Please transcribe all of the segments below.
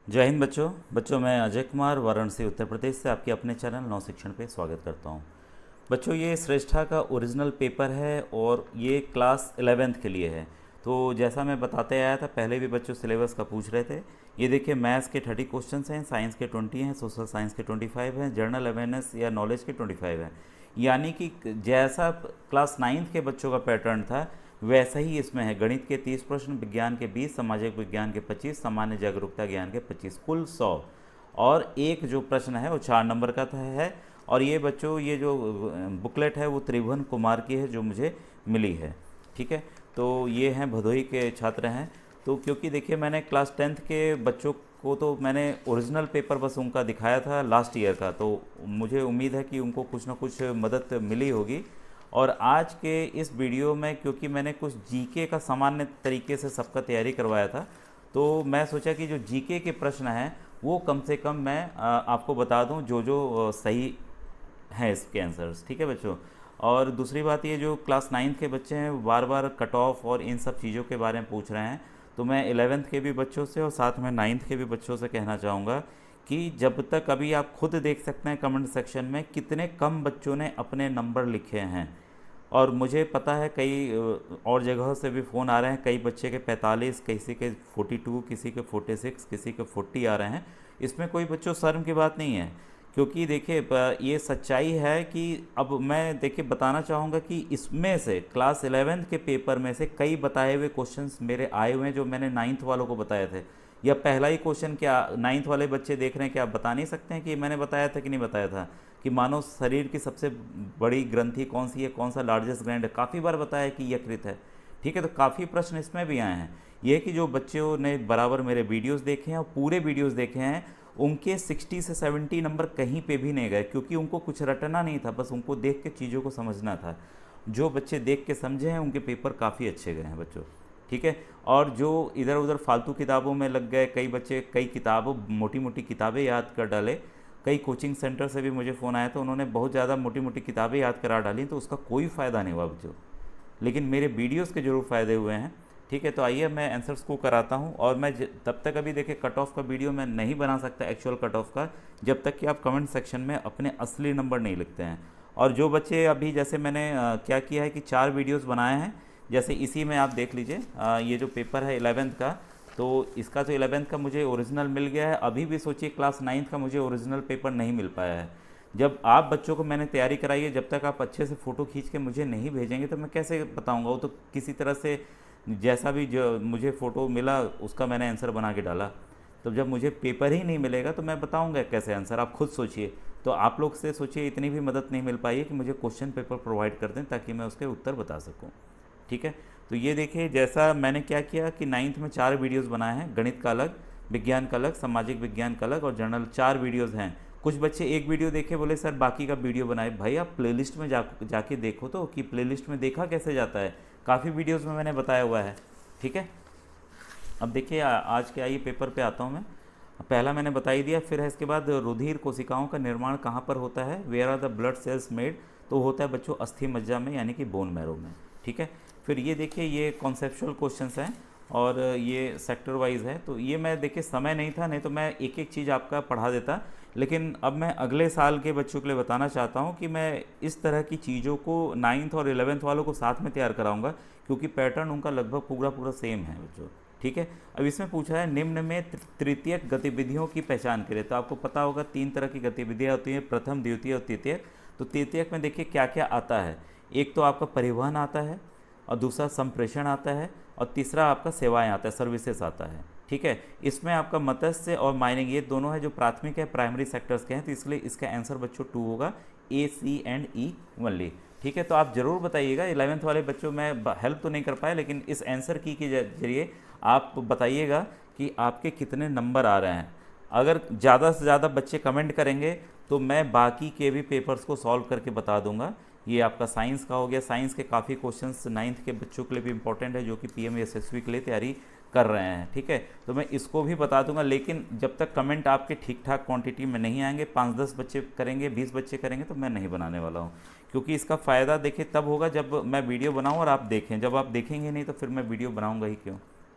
जय हिंद बच्चों मैं अजय कुमार वाराणसी उत्तर प्रदेश से आपके अपने चैनल नव शिक्षण पे स्वागत करता हूँ। बच्चों ये श्रेष्ठा का ओरिजिनल पेपर है और ये क्लास 11th के लिए है। तो जैसा मैं बताते आया था, पहले भी बच्चों सिलेबस का पूछ रहे थे। ये देखिए, मैथ्स के 30 क्वेश्चन हैं, साइंस के 20 हैं, सोशल साइंस के 25 हैं, जनरल अवेयरनेस या नॉलेज के 25 हैं। यानी कि जैसा क्लास 9th के बच्चों का पैटर्न था वैसा ही इसमें है। गणित के 30 प्रश्न, विज्ञान के 20, सामाजिक विज्ञान के 25, सामान्य जागरूकता ज्ञान के 25, कुल 100। और एक जो प्रश्न है वो 4 नंबर का है। और ये बच्चों ये जो बुकलेट है वो त्रिभुवन कुमार की है जो मुझे मिली है। ठीक है, तो ये हैं भदोही के छात्र हैं। तो क्योंकि देखिए मैंने क्लास 10th के बच्चों को तो मैंने ओरिजिनल पेपर बस उनका दिखाया था लास्ट ईयर का, तो मुझे उम्मीद है कि उनको कुछ ना कुछ मदद मिली होगी। और आज के इस वीडियो में क्योंकि मैंने कुछ जीके का सामान्य तरीके से सबका तैयारी करवाया था, तो मैं सोचा कि जो जीके के प्रश्न हैं वो कम से कम मैं आपको बता दूं जो जो सही हैं इसके आंसर्स। ठीक है बच्चों। और दूसरी बात, ये जो क्लास 9th के बच्चे हैं बार बार कट ऑफ और इन सब चीज़ों के बारे में पूछ रहे हैं, तो मैं 11th के भी बच्चों से और साथ में 9th के भी बच्चों से कहना चाहूँगा कि जब तक अभी आप खुद देख सकते हैं कमेंट सेक्शन में कितने कम बच्चों ने अपने नंबर लिखे हैं। और मुझे पता है कई और जगहों से भी फ़ोन आ रहे हैं, कई बच्चे के 45, किसी के 42, किसी के 46, किसी के 40 आ रहे हैं। इसमें कोई बच्चों शर्म की बात नहीं है, क्योंकि देखिए ये सच्चाई है कि अब मैं देखिए बताना चाहूँगा कि इसमें से क्लास 11th के पेपर में से कई बताए हुए क्वेश्चंस मेरे आए हुए हैं जो मैंने 9th वालों को बताए थे। या पहला ही क्वेश्चन क्या 9th वाले बच्चे देख रहे हैं, क्या आप बता नहीं सकते हैं कि मैंने बताया था कि नहीं बताया था कि मानव शरीर की सबसे बड़ी ग्रंथि कौन सी है, कौन सा लार्जेस्ट ग्लैंड है, काफ़ी बार बताया है कि यकृत है। ठीक है, तो काफ़ी प्रश्न इसमें भी आए हैं। ये कि जो बच्चों ने बराबर मेरे वीडियोस देखे हैं और पूरे वीडियोस देखे हैं, उनके 60 से 70 नंबर कहीं पे भी नहीं गए, क्योंकि उनको कुछ रटना नहीं था, बस उनको देख के चीज़ों को समझना था। जो बच्चे देख के समझे हैं उनके पेपर काफ़ी अच्छे गए हैं बच्चों। ठीक है। और जो इधर उधर फालतू किताबों में लग गए, कई बच्चे कई किताबों मोटी मोटी किताबें याद कर डाले। कई कोचिंग सेंटर से भी मुझे फ़ोन आया तो उन्होंने बहुत ज़्यादा मोटी मोटी किताबें याद करा डाली, तो उसका कोई फ़ायदा नहीं हुआ बच्चों। लेकिन मेरे वीडियोस के ज़रूर फ़ायदे हुए हैं। ठीक है, तो आइए मैं आंसर्स को कराता हूँ। और मैं तब तक अभी देखिए कट ऑफ का वीडियो मैं नहीं बना सकता एक्चुअल कट ऑफ का, जब तक कि आप कमेंट सेक्शन में अपने असली नंबर नहीं लिखते हैं। और जो बच्चे अभी जैसे मैंने क्या किया है कि 4 वीडियोस बनाए हैं, जैसे इसी में आप देख लीजिए ये जो पेपर है 11th का, तो इसका तो 11th का मुझे ओरिजिनल मिल गया है। अभी भी सोचिए क्लास 9th का मुझे ओरिजिनल पेपर नहीं मिल पाया है। जब आप बच्चों को मैंने तैयारी कराई है, जब तक आप अच्छे से फ़ोटो खींच के मुझे नहीं भेजेंगे तो मैं कैसे बताऊंगा। वो तो किसी तरह से जैसा भी जो मुझे फ़ोटो मिला उसका मैंने आंसर बना के डाला। तो जब मुझे पेपर ही नहीं मिलेगा तो मैं बताऊंगा कैसे आंसर, आप खुद सोचिए। तो आप लोग से सोचिए इतनी भी मदद नहीं मिल पाई है कि मुझे क्वेश्चन पेपर प्रोवाइड कर दें ताकि मैं उसके उत्तर बता सकूँ। ठीक है, तो ये देखिए जैसा मैंने क्या किया कि 9th में 4 वीडियोस बनाए हैं, गणित का अलग, विज्ञान का अलग, सामाजिक विज्ञान का अलग और जनरल 4 वीडियोस हैं। कुछ बच्चे एक वीडियो देखे, बोले सर बाकी का वीडियो बनाए। भाई आप प्लेलिस्ट में जाके देखो तो कि प्लेलिस्ट में देखा कैसे जाता है, काफ़ी वीडियोज़ में मैंने बताया हुआ है। ठीक है, अब देखिए आज के आइए पेपर पे आता हूँ मैं। पहला मैंने बता ही दिया, फिर है इसके बाद रुधिर कोशिकाओं का निर्माण कहाँ पर होता है, where are the blood cells made, तो होता है बच्चों अस्थि मज्जा में यानी कि बोन मैरो में। ठीक है, फिर ये देखिए ये कॉन्सेप्चुअल क्वेश्चंस हैं और ये सेक्टर वाइज है। तो ये मैं देखिए समय नहीं था, नहीं तो मैं एक एक चीज़ आपका पढ़ा देता। लेकिन अब मैं अगले साल के बच्चों के लिए बताना चाहता हूँ कि मैं इस तरह की चीज़ों को 9th और 11th वालों को साथ में तैयार कराऊंगा, क्योंकि पैटर्न उनका लगभग पूरा पूरा सेम है बच्चों। ठीक है, अब इसमें पूछा है निम्न में तृतीयक गतिविधियों की पहचान करें। तो आपको पता होगा 3 तरह की गतिविधियाँ होती हैं, प्रथम, द्वितीय और तृतीयक। तो तृतीयक में देखिए क्या क्या आता है। एक तो आपका परिवहन आता है, और दूसरा संप्रेषण आता है, और तीसरा आपका सेवाएं आता है, सर्विसेज आता है। ठीक है, इसमें आपका मत्स्य और माइनिंग ये दोनों है जो प्राथमिक है, प्राइमरी सेक्टर्स के हैं, तो इसलिए इसका आंसर बच्चों 2 होगा, ए, सी एंड ई ओनली। ठीक है, तो आप ज़रूर बताइएगा। 11th वाले बच्चों मैं हेल्प तो नहीं कर पाया, लेकिन इस आंसर की के जरिए आप बताइएगा कि आपके कितने नंबर आ रहे हैं। अगर ज़्यादा से ज़्यादा बच्चे कमेंट करेंगे तो मैं बाकी के भी पेपर्स को सॉल्व करके बता दूंगा। ये आपका साइंस का हो गया, साइंस के काफ़ी क्वेश्चंस 9th के बच्चों के लिए भी इंपॉर्टेंट है जो कि PMSSB के लिए तैयारी कर रहे हैं। ठीक है, तो मैं इसको भी बता दूंगा, लेकिन जब तक कमेंट आपके ठीक ठाक क्वांटिटी में नहीं आएंगे, 5-10 बच्चे करेंगे, 20 बच्चे करेंगे, तो मैं नहीं बनाने वाला हूँ। क्योंकि इसका फ़ायदा देखिए तब होगा जब मैं वीडियो बनाऊँ और आप देखें। जब आप देखेंगे नहीं तो फिर मैं वीडियो बनाऊँगा ही क्यों।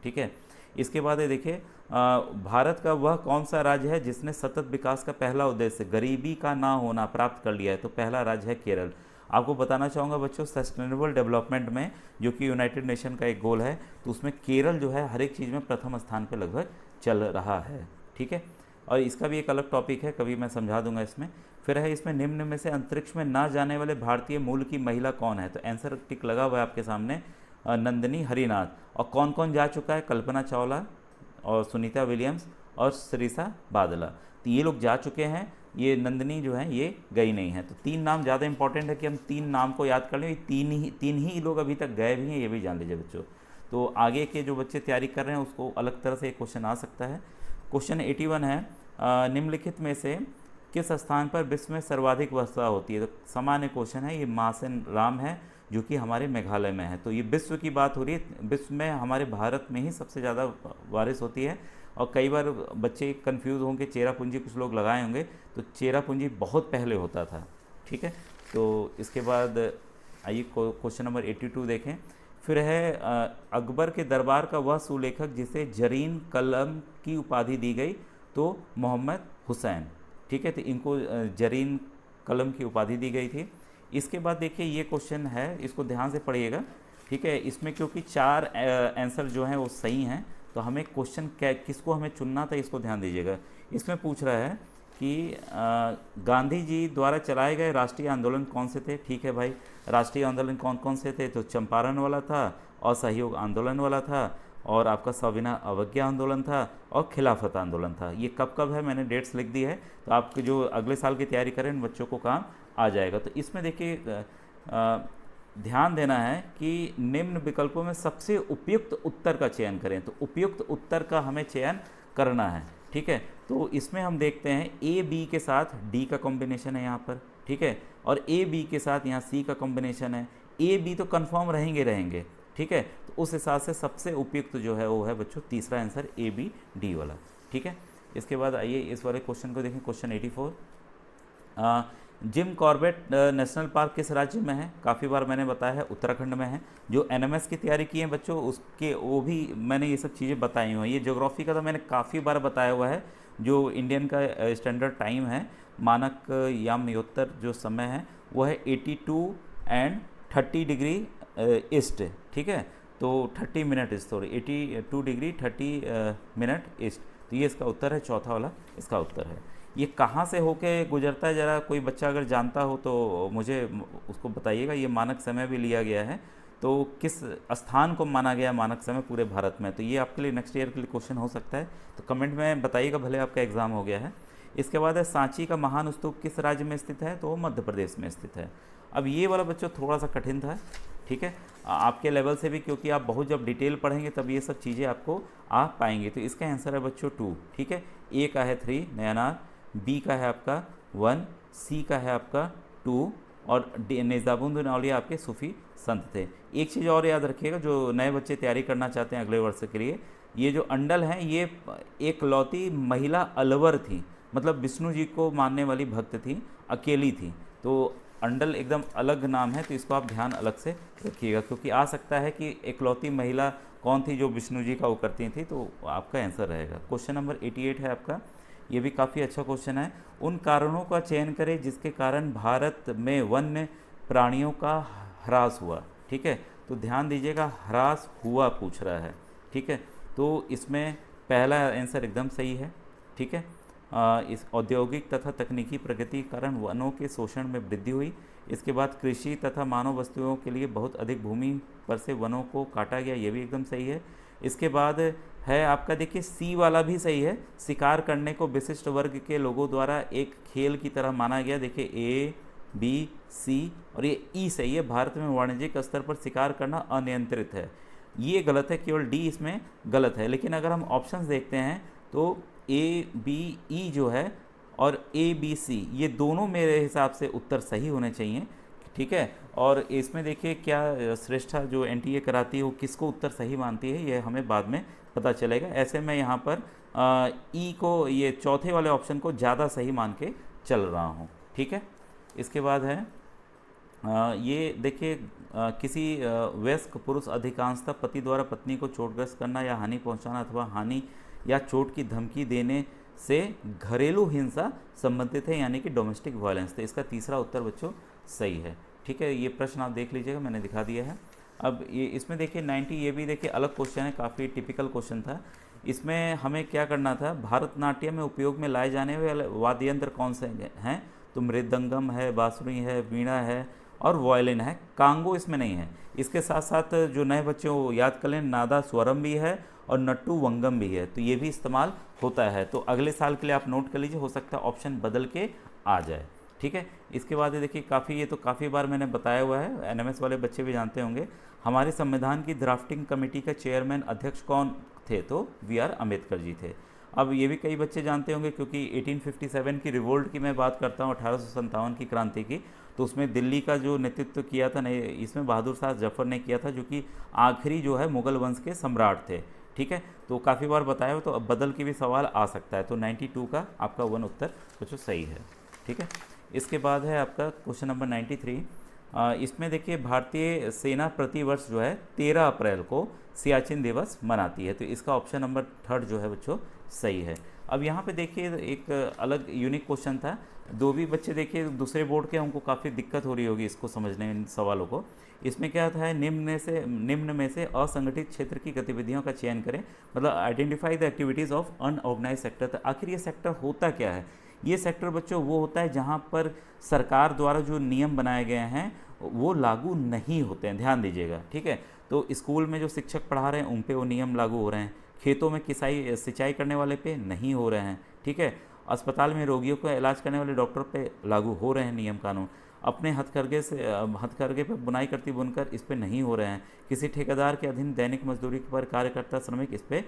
ठीक है, इसके बाद है देखिए भारत का वह कौन सा राज्य है जिसने सतत विकास का पहला उद्देश्य गरीबी का ना होना प्राप्त कर लिया है? तो पहला राज्य है केरल। आपको बताना चाहूँगा बच्चों, सस्टेनेबल डेवलपमेंट में जो कि यूनाइटेड नेशन का एक गोल है, तो उसमें केरल जो है हर एक चीज़ में प्रथम स्थान पर लगभग चल रहा है। ठीक है, और इसका भी एक अलग टॉपिक है, कभी मैं समझा दूंगा इसमें। फिर है इसमें निम्न में से अंतरिक्ष में ना जाने वाले भारतीय मूल की महिला कौन है? तो आंसर टिक लगा हुआ है आपके सामने, नंदिनी हरिनाथ। और कौन कौन जा चुका है? कल्पना चावला और सुनीता विलियम्स और सरिता बादला। तो ये लोग जा चुके हैं, ये नंदिनी जो है ये गई नहीं है। तो 3 नाम ज़्यादा इंपॉर्टेंट है कि हम 3 नाम को याद कर लें। ये तीन ही लोग अभी तक गए भी हैं, ये भी जान लीजिए बच्चों। तो आगे के जो बच्चे तैयारी कर रहे हैं उसको अलग तरह से एक क्वेश्चन आ सकता है। क्वेश्चन 81 है, निम्नलिखित में से किस स्थान पर विश्व में सर्वाधिक वर्षा होती है? तो सामान्य क्वेश्चन है, ये मासेन राम है जो कि हमारे मेघालय में है। तो ये विश्व की बात हो रही है, विश्व में हमारे भारत में ही सबसे ज़्यादा बारिश होती है। और कई बार बच्चे कंफ्यूज होंगे, चेरापूंजी कुछ लोग लगाए होंगे, तो चेरापूंजी बहुत पहले होता था। ठीक है, तो इसके बाद आइए क्वेश्चन नंबर 82 देखें। फिर है अकबर के दरबार का वह सुलेखक जिसे जरीन कलम की उपाधि दी गई? तो मोहम्मद हुसैन। ठीक है, तो इनको जरीन कलम की उपाधि दी गई थी। इसके बाद देखिए ये क्वेश्चन है, इसको ध्यान से पढ़िएगा। ठीक है, इसमें क्योंकि 4 आंसर जो हैं वो सही हैं, तो हमें क्वेश्चन किसको हमें चुनना था इसको ध्यान दीजिएगा। इसमें पूछ रहा है कि गांधी जी द्वारा चलाए गए राष्ट्रीय आंदोलन कौन से थे? ठीक है भाई, राष्ट्रीय आंदोलन कौन कौन से थे? तो चंपारण वाला था, असहयोग आंदोलन वाला था, और आपका सविनय अवज्ञा आंदोलन था, और खिलाफत आंदोलन था। ये कब कब है मैंने डेट्स लिख दी है, तो आपके जो अगले साल की तैयारी करें उन बच्चों को काम आ जाएगा। तो इसमें देखिए ध्यान देना है कि निम्न विकल्पों में सबसे उपयुक्त उत्तर का चयन करें। तो उपयुक्त उत्तर का हमें चयन करना है। ठीक है, तो इसमें हम देखते हैं ए बी के साथ डी का कॉम्बिनेशन है यहाँ पर। ठीक है, और ए बी के साथ यहाँ सी का कॉम्बिनेशन है। ए बी तो कंफर्म रहेंगे। ठीक है, तो उस हिसाब से सबसे उपयुक्त जो है वो है बच्चों तीसरा आंसर ए बी डी वाला। ठीक है, इसके बाद आइए इस वाले क्वेश्चन को देखें, question 84। Jim Corbett national park किस राज्य में है? काफ़ी बार मैंने बताया है उत्तराखंड में है। जो एनएमएस की तैयारी की है बच्चों उसके वो भी मैंने ये सब चीज़ें बताई हुई हैं। ये ज्योग्राफी का तो मैंने काफ़ी बार बताया हुआ है। जो इंडियन का स्टैंडर्ड टाइम है, मानक यामयोत्तर जो समय है वो है 82 एंड 30 डिग्री ईस्ट। ठीक है, तो 30 minute east, sorry 82 degree 30 minute east. तो ये इसका उत्तर है, चौथा वाला इसका उत्तर है। ये कहाँ से होके गुजरता है, ज़रा कोई बच्चा अगर जानता हो तो मुझे उसको बताइएगा। ये मानक समय भी लिया गया है, तो किस स्थान को माना गया मानक समय पूरे भारत में? तो ये आपके लिए नेक्स्ट ईयर के लिए क्वेश्चन हो सकता है, तो कमेंट में बताइएगा, भले आपका एग्ज़ाम हो गया है। इसके बाद है सांची का महान स्तूप किस राज्य में स्थित है? तो वो मध्य प्रदेश में स्थित है। अब ये वाला बच्चों थोड़ा सा कठिन था। ठीक है, आपके लेवल से भी, क्योंकि आप बहुत जब डिटेल पढ़ेंगे तब ये सब चीज़ें आपको आ पाएंगी। तो इसका आंसर है बच्चों 2। ठीक है, ए का है 3 नयनार, बी का है आपका 1, सी का है आपका 2, और निज़ामुद्दीन औलिया आपके सूफी संत थे। एक चीज़ और याद रखिएगा, जो नए बच्चे तैयारी करना चाहते हैं अगले वर्ष के लिए, ये जो अंडल हैं ये एक लौती महिला अलवर थी, मतलब विष्णु जी को मानने वाली भक्त थी, अकेली थी। तो अंडल एकदम अलग नाम है, तो इसको आप ध्यान अलग से रखिएगा, क्योंकि आ सकता है कि एकलौती महिला कौन थी जो विष्णु जी का वो करती थी। तो आपका आंसर रहेगा। क्वेश्चन नंबर 88 है आपका, ये भी काफ़ी अच्छा क्वेश्चन है। उन कारणों का चयन करें जिसके कारण भारत में वन्य प्राणियों का ह्रास हुआ। ठीक है, तो ध्यान दीजिएगा, ह्रास हुआ पूछ रहा है। ठीक है, तो इसमें पहला आंसर एकदम सही है। ठीक है, इस औद्योगिक तथा तकनीकी प्रगति के कारण वनों के शोषण में वृद्धि हुई। इसके बाद कृषि तथा मानव वस्तुओं के लिए बहुत अधिक भूमि पर से वनों को काटा गया, ये भी एकदम सही है। इसके बाद है आपका देखिए सी वाला भी सही है, शिकार करने को विशिष्ट वर्ग के लोगों द्वारा एक खेल की तरह माना गया। देखिए ए बी सी और ये ई सही है। भारत में वाणिज्यिक स्तर पर शिकार करना अनियंत्रित है, ये गलत है, केवल डी इसमें गलत है। लेकिन अगर हम ऑप्शंस देखते हैं तो ए बी ई जो है और ए बी सी ये दोनों मेरे हिसाब से उत्तर सही होने चाहिए। ठीक है, और इसमें देखिए क्या श्रेष्ठा जो एनटीए कराती है वो किसको उत्तर सही मानती है, ये हमें बाद में पता चलेगा। ऐसे में यहाँ पर ई को, ये चौथे वाले ऑप्शन को ज़्यादा सही मान के चल रहा हूँ। ठीक है, इसके बाद है ये देखिए किसी वयस्क पुरुष अधिकांशतः पति द्वारा पत्नी को चोटग्रस्त करना या हानि पहुंचाना अथवा हानि या चोट की धमकी देने से घरेलू हिंसा संबंधित है, यानी कि डोमेस्टिक वायलेंस। तो इसका तीसरा उत्तर बच्चों सही है। ठीक है, ये प्रश्न आप देख लीजिएगा, मैंने दिखा दिया है। अब ये इसमें देखिए 90, ये भी देखिए अलग क्वेश्चन है, काफ़ी टिपिकल क्वेश्चन था। इसमें हमें क्या करना था, भरतनाट्यम में उपयोग में लाए जाने वाले वाद्य यंत्र कौन से हैं? तो मृदंगम है, बांसुरी है, वीणा है और वायलिन है। कांगो इसमें नहीं है। इसके साथ साथ जो नए बच्चे वो याद कर लें, नादा स्वरम भी है और नट्टू वंगम भी है, तो ये भी इस्तेमाल होता है। तो अगले साल के लिए आप नोट कर लीजिए, हो सकता है ऑप्शन बदल के आ जाए। ठीक है, इसके बाद देखिए ये तो काफ़ी बार मैंने बताया हुआ है, एनएमएस वाले बच्चे भी जानते होंगे। हमारे संविधान की ड्राफ्टिंग कमेटी का चेयरमैन अध्यक्ष कौन थे? तो वी.आर. अम्बेडकर जी थे। अब ये भी कई बच्चे जानते होंगे, क्योंकि 1857 की रिवोल्ट की मैं बात करता हूँ, 1857 की क्रांति की, तो उसमें दिल्ली का जो नेतृत्व किया था इसमें बहादुर शाह जफर ने किया था, जो कि आखिरी जो है मुगल वंश के सम्राट थे। ठीक है, तो काफ़ी बार बताया हो, तो अब बदल के भी सवाल आ सकता है। तो 92 का आपका 1 उत्तर बच्चों सही है। ठीक है, इसके बाद है आपका क्वेश्चन नंबर 93। इसमें देखिए भारतीय सेना प्रतिवर्ष जो है 13 अप्रैल को सियाचिन दिवस मनाती है, तो इसका ऑप्शन नंबर 3 जो है बच्चों सही है। अब यहाँ पे देखिए एक अलग यूनिक क्वेश्चन था, दो भी बच्चे देखिए दूसरे बोर्ड के, उनको काफ़ी दिक्कत हो रही होगी इसको समझने में, इन सवालों को। इसमें क्या था, निम्न में से असंगठित क्षेत्र की गतिविधियों का चयन करें, मतलब identify the activities of unorganised sector. तो आखिर ये सेक्टर होता क्या है? ये सेक्टर बच्चों वो होता है जहाँ पर सरकार द्वारा जो नियम बनाए गए हैं वो लागू नहीं होते हैं, ध्यान दीजिएगा। ठीक है, तो स्कूल में जो शिक्षक पढ़ा रहे हैं उन पे वो नियम लागू हो रहे हैं, खेतों में सिंचाई करने वाले पे नहीं हो रहे हैं। ठीक है, अस्पताल में रोगियों का इलाज करने वाले डॉक्टर पे लागू हो रहे हैं नियम कानून, अपने हथकरघे पर बुनाई करती बुनकर इस पर नहीं हो रहे हैं, किसी ठेकेदार के अधीन दैनिक मजदूरी पर कार्य करता श्रमिक इस पर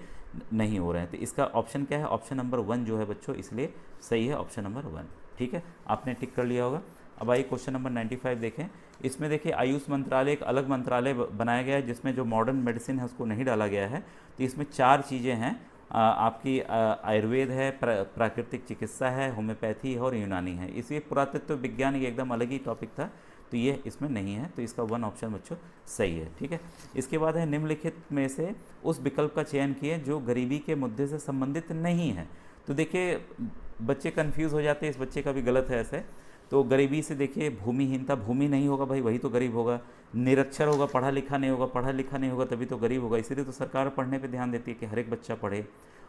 नहीं हो रहे हैं। तो इसका ऑप्शन क्या है? ऑप्शन नंबर 1 जो है बच्चों, इसलिए सही है ऑप्शन नंबर 1। ठीक है, आपने टिक कर लिया होगा। अब आइए क्वेश्चन नंबर 95 देखें। इसमें देखिए आयुष मंत्रालय एक अलग मंत्रालय बनाया गया है, जिसमें जो मॉडर्न मेडिसिन है उसको नहीं डाला गया है। तो इसमें 4 चीज़ें हैं, आपकी आयुर्वेद है, प्राकृतिक चिकित्सा है, होम्योपैथी है और यूनानी है। इसी पुरातत्व विज्ञान ये एकदम अलग ही टॉपिक था, तो ये इसमें नहीं है, तो इसका 1 ऑप्शन बच्चों सही है। ठीक है, इसके बाद है निम्नलिखित में से उस विकल्प का चयन किए जो गरीबी के मुद्दे से संबंधित नहीं है। तो देखिए बच्चे कन्फ्यूज़ हो जाते हैं, इस बच्चे का भी गलत है ऐसे। तो गरीबी से देखिए भूमिहीनता, भूमि नहीं होगा भाई वही तो गरीब होगा, निरक्षर होगा, पढ़ा लिखा नहीं होगा, पढ़ा लिखा नहीं होगा तभी तो गरीब होगा, इसीलिए तो सरकार पढ़ने पे ध्यान देती है कि हर एक बच्चा पढ़े।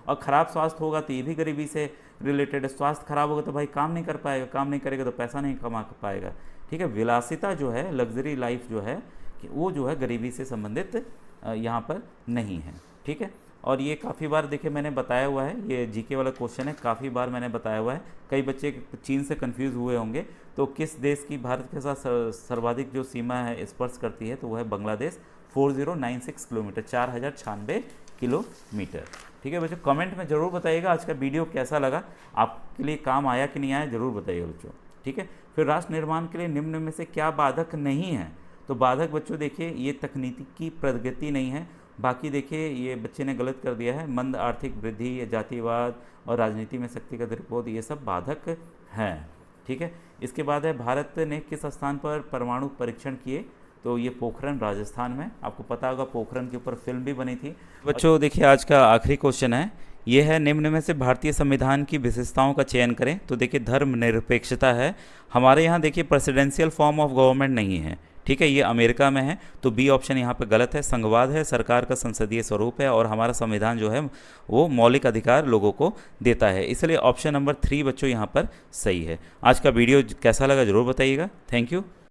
और ख़राब स्वास्थ्य होगा तो ये भी गरीबी से रिलेटेड है, स्वास्थ्य खराब होगा तो भाई काम नहीं कर पाएगा, काम नहीं करेगा तो पैसा नहीं कमा पाएगा। ठीक है, विलासिता जो है, लग्जरी लाइफ जो है, वो जो है गरीबी से संबंधित यहाँ पर नहीं है। ठीक है, और ये काफ़ी बार देखिए मैंने बताया हुआ है, ये जीके वाला क्वेश्चन है, काफ़ी बार मैंने बताया हुआ है। कई बच्चे चीन से कंफ्यूज हुए होंगे, तो किस देश की भारत के साथ सर्वाधिक जो सीमा है स्पर्श करती है, तो वह है बांग्लादेश, 4096 किलोमीटर, 4096 किलोमीटर। ठीक है बच्चों, कमेंट में ज़रूर बताइएगा आज का वीडियो कैसा लगा, आपके लिए काम आया कि नहीं आया, ज़रूर बताइएगा बच्चों। ठीक है, फिर राष्ट्र निर्माण के लिए निम्न में से क्या बाधक नहीं है? तो बाधक बच्चों देखिए ये तकनीकी प्रगति नहीं है, बाकी देखिए ये बच्चे ने गलत कर दिया है, मंद आर्थिक वृद्धि, जातिवाद और राजनीति में शक्ति का दुरुपयोग, ये सब बाधक हैं। ठीक है, इसके बाद है भारत ने किस स्थान पर परमाणु परीक्षण किए? तो ये पोखरण राजस्थान में, आपको पता होगा पोखरण के ऊपर फिल्म भी बनी थी। बच्चों देखिए आज का आखिरी क्वेश्चन है, ये है निम्न में से भारतीय संविधान की विशेषताओं का चयन करें। तो देखिए धर्मनिरपेक्षता है, हमारे यहाँ देखिए प्रेसिडेंशियल फॉर्म ऑफ गवर्नमेंट नहीं है। ठीक है, ये अमेरिका में है, तो बी ऑप्शन यहाँ पे गलत है। संघवाद है, सरकार का संसदीय स्वरूप है, और हमारा संविधान जो है वो मौलिक अधिकार लोगों को देता है, इसलिए ऑप्शन नंबर 3 बच्चों यहाँ पर सही है। आज का वीडियो कैसा लगा ज़रूर बताइएगा। Thank you.